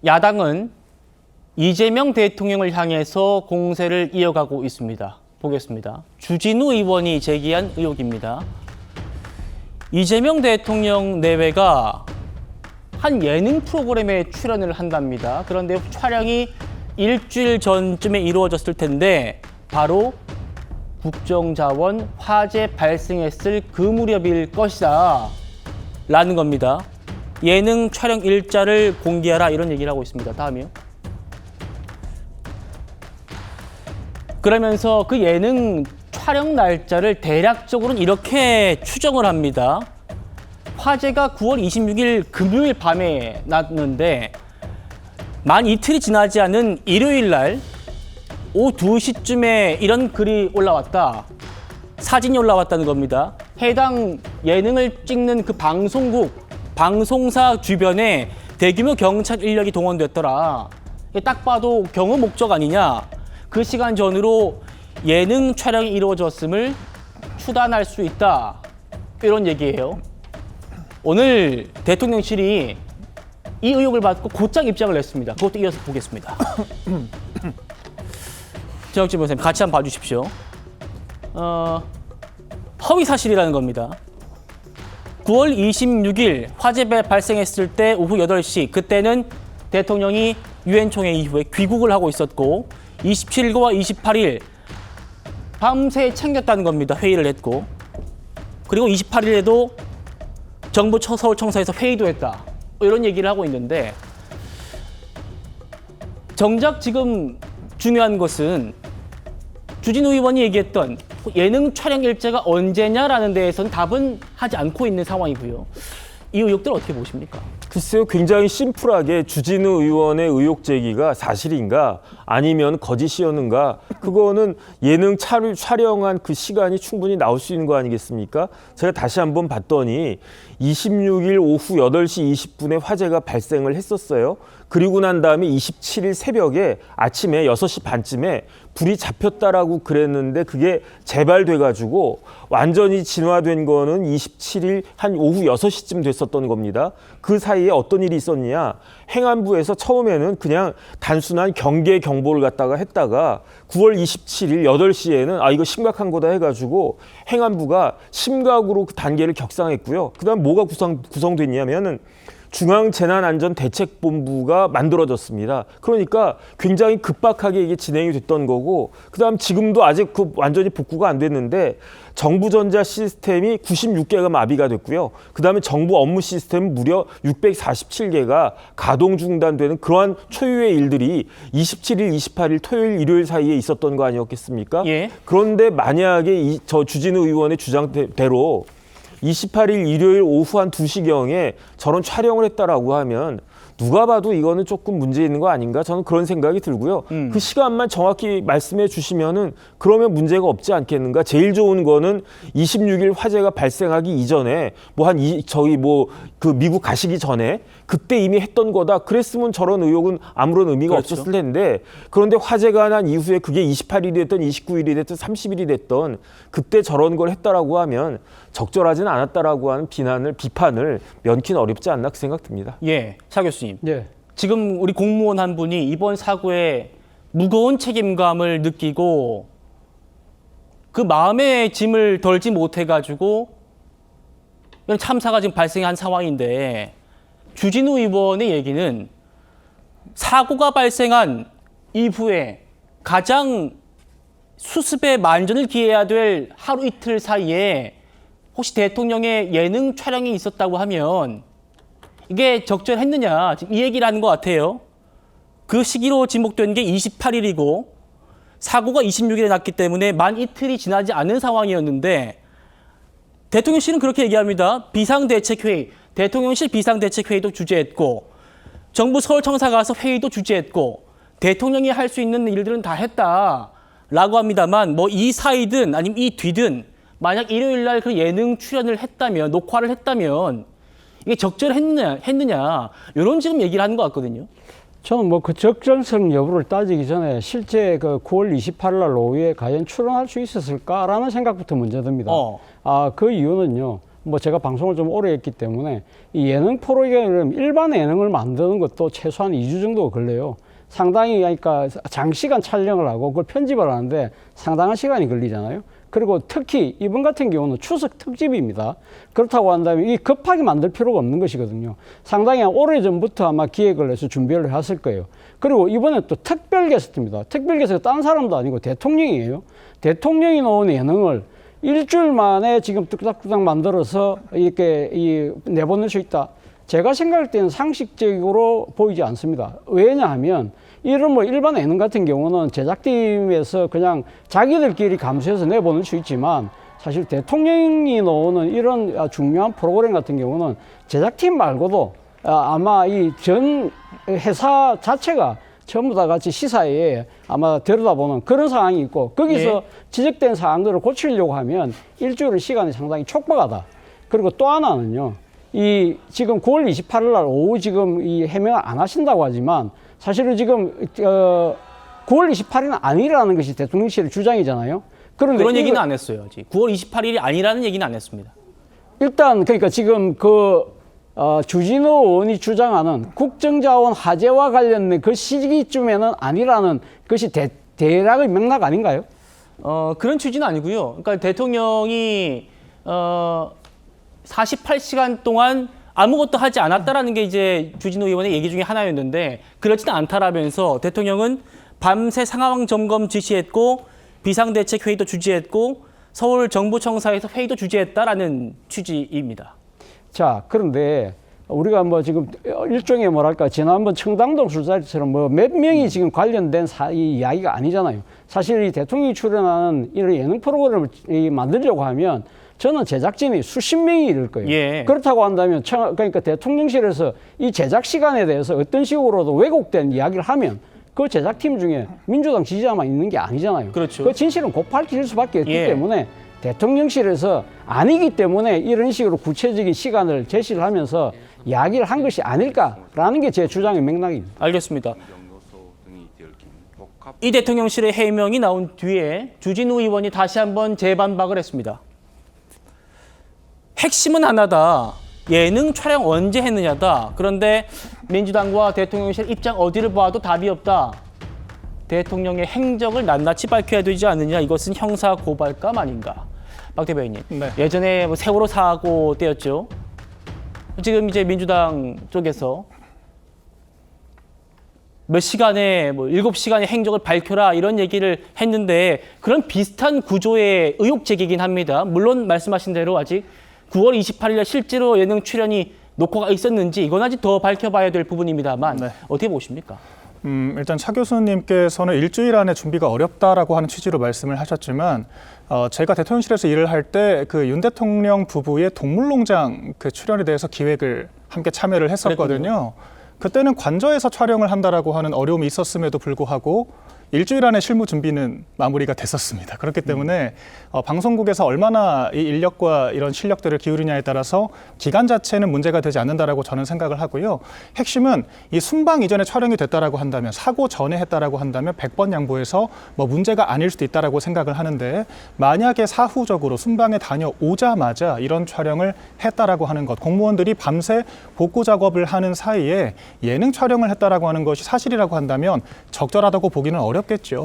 야당은 이재명 대통령을 향해서 공세를 이어가고 있습니다. 보겠습니다. 주진우 의원이 제기한 의혹입니다. 이재명 대통령 내외가 한 예능 프로그램에 출연을 한답니다. 그런데 촬영이 일주일 전쯤에 이루어졌을 텐데 바로 국정자원 화재 발생했을 그 무렵일 것이다 라는 겁니다. 예능 촬영 일자를 공개하라 이런 얘기를 하고 있습니다. 다음이요. 그러면서 그 예능 촬영 날짜를 대략적으로는 이렇게 추정을 합니다. 화재가 9월 26일 금요일 밤에 났는데 만 이틀이 지나지 않은 일요일 날 오후 2시쯤에 이런 글이 올라왔다. 사진이 올라왔다는 겁니다. 해당 예능을 찍는 그 방송사 주변에 대규모 경찰 인력이 동원됐더라. 딱 봐도 경호 목적 아니냐. 그 시간 전으로 예능 촬영이 이루어졌음을 추단할 수 있다. 이런 얘기예요. 오늘 대통령실이 이 의혹을 받고 곧장 입장을 냈습니다. 그것도 이어서 보겠습니다. 정혁진 변호사님 같이 한번 봐주십시오. 허위 사실이라는 겁니다. 9월 26일 화재 발생했을 때 오후 8시 그때는 대통령이 유엔 총회 이후에 귀국을 하고 있었고 27일과 28일 밤새 챙겼다는 겁니다. 회의를 했고 그리고 28일에도 정부 서울청사에서 회의도 했다. 이런 얘기를 하고 있는데 정작 지금 중요한 것은 주진우 의원이 얘기했던 예능 촬영 일자가 언제냐라는 데에서는 답은 하지 않고 있는 상황이고요. 이 의혹들 어떻게 보십니까? 글쎄요, 굉장히 심플하게 주진우 의원의 의혹 제기가 사실인가 아니면 거짓이었는가 그거는 예능 촬영한 그 시간이 충분히 나올 수 있는 거 아니겠습니까? 제가 다시 한번 봤더니 26일 오후 8시 20분에 화재가 발생을 했었어요. 그리고 난 다음에 27일 새벽에 아침에 6시 반쯤에 불이 잡혔다라고 그랬는데 그게 재발돼가지고 완전히 진화된 거는 27일 한 오후 6시쯤 됐었던 겁니다. 그 사이에 어떤 일이 있었냐. 행안부에서 처음에는 그냥 단순한 경계 경보를 갖다가 했다가 9월 27일 8시에는 이거 심각한 거다 해가지고 행안부가 심각으로 그 단계를 격상했고요. 그 다음 뭐가 구성됐냐면은 중앙재난안전대책본부가 만들어졌습니다. 그러니까 굉장히 급박하게 이게 진행이 됐던 거고 그다음 지금도 아직 완전히 복구가 안 됐는데 정부전자 시스템이 96개가 마비가 됐고요. 그다음에 정부 업무 시스템 무려 647개가 가동 중단되는 그러한 초유의 일들이 27일, 28일 토요일, 일요일 사이에 있었던 거 아니었겠습니까? 예. 그런데 만약에 저 주진우 의원의 주장대로 28일 일요일 오후 한 2시경에 저런 촬영을 했다라고 하면 누가 봐도 이거는 조금 문제 있는 거 아닌가 저는 그런 생각이 들고요. 그 시간만 정확히 말씀해 주시면은 그러면 문제가 없지 않겠는가. 제일 좋은 거는 26일 화재가 발생하기 이전에 그 미국 가시기 전에 그때 이미 했던 거다. 그랬으면 저런 의혹은 아무런 의미가 그렇죠. 없었을 텐데 그런데 화재가 난 이후에 그게 28일이 됐든 29일이 됐든 30일이 됐던 그때 저런 걸 했다라고 하면 적절하진 않았다라고 하는 비판을 면키는 어렵지 않나 그 생각 듭니다. 예, 차 교수님. 네. 지금 우리 공무원 한 분이 이번 사고에 무거운 책임감을 느끼고 그 마음의 짐을 덜지 못해가지고 이런 참사가 지금 발생한 상황인데 주진우 의원의 얘기는 사고가 발생한 이후에 가장 수습에 만전을 기해야 될 하루 이틀 사이에 혹시 대통령의 예능 촬영이 있었다고 하면 이게 적절했느냐 지금 이 얘기를 하는 것 같아요. 그 시기로 지목된 게 28일이고 사고가 26일에 났기 때문에 만 이틀이 지나지 않은 상황이었는데 대통령실은 그렇게 얘기합니다. 비상대책회의, 대통령실 비상대책회의도 주재했고 정부 서울청사 가서 회의도 주재했고 대통령이 할 수 있는 일들은 다 했다라고 합니다만 뭐 이 사이든 아니면 이 뒤든 만약 일요일 날 그 예능 출연을 했다면 녹화를 했다면 이게 적절했느냐 이런 지금 얘기를 하는 것 같거든요. 저는 뭐 그 적절성 여부를 따지기 전에 실제 그 9월 28일 날 오후에 과연 출연할 수 있었을까라는 생각부터 먼저 듭니다. 그 이유는요. 뭐 제가 방송을 좀 오래 했기 때문에 이 예능 프로그램 일반 예능을 만드는 것도 최소한 2주 정도 걸려요. 상당히 그러니까 장시간 촬영을 하고 그걸 편집을 하는데 상당한 시간이 걸리잖아요. 그리고 특히 이번 같은 경우는 추석 특집입니다. 그렇다고 한다면 이 급하게 만들 필요가 없는 것이거든요. 상당히 오래전부터 아마 기획을 해서 준비를 했을 거예요. 그리고 이번에 또 특별 게스트입니다. 특별 게스트가 딴 사람도 아니고 대통령이에요. 대통령이 나온 예능을 일주일 만에 지금 뚝딱뚝딱 만들어서 이렇게 내보낼 수 있다. 제가 생각할 때는 상식적으로 보이지 않습니다. 왜냐하면 이런 뭐 일반 예능 같은 경우는 제작팀에서 그냥 자기들끼리 감수해서 내보낼 수 있지만 사실 대통령이 나오는 이런 중요한 프로그램 같은 경우는 제작팀 말고도 아마 이 전 회사 자체가 전부 다 같이 시사에 아마 들여다보는 그런 상황이 있고 거기서 지적된 사항들을 고치려고 하면 일주일 시간이 상당히 촉박하다. 그리고 또 하나는요. 이 지금 9월 28일 날 오후 지금 이 해명을 안 하신다고 하지만 사실은 지금 9월 28일은 아니라는 것이 대통령실의 주장이잖아요. 그런데 그런 얘기는 안 했어요. 아직. 9월 28일이 아니라는 얘기는 안 했습니다. 일단 그러니까 지금 주진우 의원이 주장하는 국정자원 화제와 관련된 그 시기쯤에는 아니라는 것이 대략의 맥락 아닌가요? 그런 취지는 아니고요. 그러니까 대통령이 48시간 동안 아무것도 하지 않았다라는 게 이제 주진우 의원의 얘기 중에 하나였는데 그렇지는 않다라면서 대통령은 밤새 상황 점검 지시했고 비상대책 회의도 주재했고 서울 정부청사에서 회의도 주재했다라는 취지입니다. 자, 그런데 우리가 뭐 지금 일종의 뭐랄까 지난번 청담동 술자리처럼 뭐 몇 명이 지금 관련된 이 이야기가 아니잖아요. 사실 이 대통령이 출연하는 이런 예능 프로그램을 만들려고 하면 저는 제작진이 수십 명이 이를 거예요. 예. 그렇다고 한다면 그러니까 대통령실에서 이 제작 시간에 대해서 어떤 식으로도 왜곡된 이야기를 하면 그 제작팀 중에 민주당 지지자만 있는 게 아니잖아요. 그렇죠. 그 진실은 곧 밝혀질 수밖에 없기 예. 때문에 대통령실에서 아니기 때문에 이런 식으로 구체적인 시간을 제시를 하면서 이야기를 한 것이 아닐까라는 게 제 주장의 맥락입니다. 알겠습니다. 이 대통령실의 해명이 나온 뒤에 주진우 의원이 다시 한번 재반박을 했습니다. 핵심은 하나다. 예능 촬영 언제 했느냐다. 그런데 민주당과 대통령실 입장 어디를 봐도 답이 없다. 대통령의 행적을 낱낱이 밝혀야 되지 않느냐. 이것은 형사 고발감 아닌가. 박 대변인. 네. 예전에 뭐 세월호 사고 때였죠. 지금 이제 민주당 쪽에서 몇 시간에 뭐 7시간의 행적을 밝혀라 이런 얘기를 했는데 그런 비슷한 구조의 의혹 제기이긴 합니다. 물론 말씀하신 대로 아직 9월 28일에 실제로 예능 출연이 녹화가 있었는지 이건 아직 더 밝혀봐야 될 부분입니다만 네. 어떻게 보십니까? 일단 차 교수님께서는 일주일 안에 준비가 어렵다라고 하는 취지로 말씀을 하셨지만 제가 대통령실에서 일을 할 때 그 윤 대통령 부부의 동물농장 그 출연에 대해서 기획을 함께 참여를 했었거든요. 그때는 관저에서 촬영을 한다라고 하는 어려움이 있었음에도 불구하고 일주일 안에 실무 준비는 마무리가 됐었습니다. 그렇기 때문에 방송국에서 얼마나 이 인력과 이런 실력들을 기울이냐에 따라서 기간 자체는 문제가 되지 않는다라고 저는 생각을 하고요. 핵심은 이 순방 이전에 촬영이 됐다라고 한다면 사고 전에 했다라고 한다면 100번 양보해서 뭐 문제가 아닐 수도 있다라고 생각을 하는데 만약에 사후적으로 순방에 다녀오자마자 이런 촬영을 했다라고 하는 것, 공무원들이 밤새 복구 작업을 하는 사이에 예능 촬영을 했다라고 하는 것이 사실이라고 한다면 적절하다고 보기는 어렵겠죠.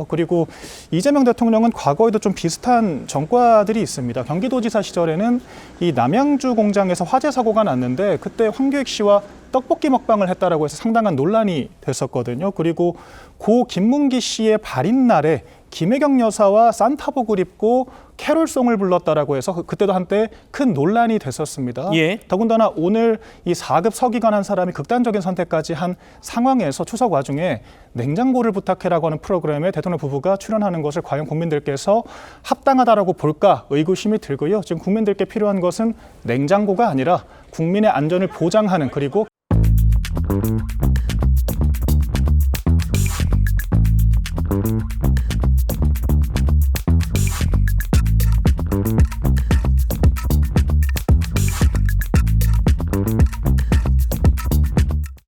그리고 이재명 대통령은 과거에도 좀 비슷한 전과들이 있습니다. 경기도지사 시절에는 이 남양주 공장에서 화재 사고가 났는데 그때 황교익 씨와 떡볶이 먹방을 했다라고 해서 상당한 논란이 됐었거든요. 그리고 고 김문기 씨의 발인 날에 김혜경 여사와 산타복을 입고 캐롤송을 불렀다라고 해서 그때도 한때 큰 논란이 됐었습니다. 예. 더군다나 오늘 이 4급 서기관 한 사람이 극단적인 선택까지 한 상황에서 추석 와중에 냉장고를 부탁해라고 하는 프로그램에 대통령 부부가 출연하는 것을 과연 국민들께서 합당하다라고 볼까 의구심이 들고요. 지금 국민들께 필요한 것은 냉장고가 아니라 국민의 안전을 보장하는 그리고